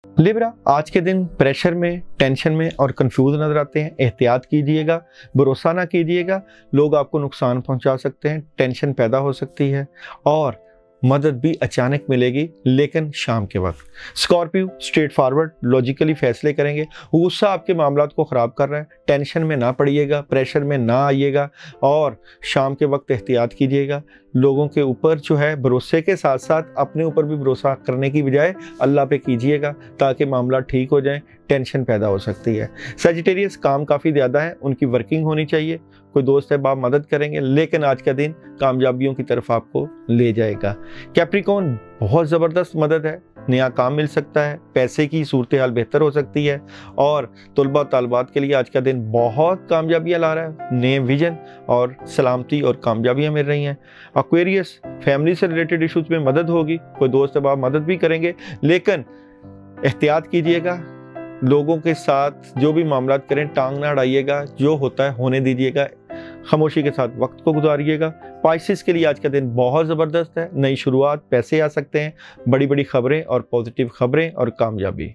Libra, आज के दिन प्रेशर में, टेंशन में और कंफ्यूज नजर आते हैं। एहतियात कीजिएगा, भरोसा ना कीजिएगा, लोग आपको नुकसान पहुंचा सकते हैं, टेंशन पैदा हो सकती है और मदद भी अचानक मिलेगी, लेकिन शाम के वक्त। स्कॉर्पियो, स्ट्रेट फॉरवर्ड, लॉजिकली फैसले करेंगे। गुस्सा आपके मामलात को ख़राब कर रहा है, टेंशन में ना पड़िएगा, प्रेशर में ना आइएगा और शाम के वक्त एहतियात कीजिएगा। लोगों के ऊपर जो है भरोसे के साथ साथ अपने ऊपर भी भरोसा करने की बजाय अल्लाह पे कीजिएगा, ताकि मामला ठीक हो जाए। टेंशन पैदा हो सकती है। सजिटेरियस, काम काफ़ी ज़्यादा है, उनकी वर्किंग होनी चाहिए। कोई दोस्त है बाप मदद करेंगे, लेकिन आज का दिन कामयाबियों की तरफ आपको ले जाएगा। कैप्रिकॉर्न, बहुत ज़बरदस्त मदद है, नया काम मिल सकता है, पैसे की सूरत हाल बेहतर हो सकती है और तलबा तालबात के लिए आज का दिन बहुत कामयाबियाँ ला रहा है। नए विजन और सलामती और कामयाबियाँ मिल रही हैं। एक्वेरियस, फैमिली से रिलेटेड इशूज़ में मदद होगी, कोई दोस्त बाप मदद भी करेंगे, लेकिन एहतियात कीजिएगा। लोगों के साथ जो भी मामलात करें टांग ना अड़ाइएगा, जो होता है होने दीजिएगा, खामोशी के साथ वक्त को गुजारिएगा। पाइसेस के लिए आज का दिन बहुत ज़बरदस्त है, नई शुरुआत, पैसे आ सकते हैं, बड़ी बड़ी खबरें और पॉजिटिव खबरें और कामयाबी।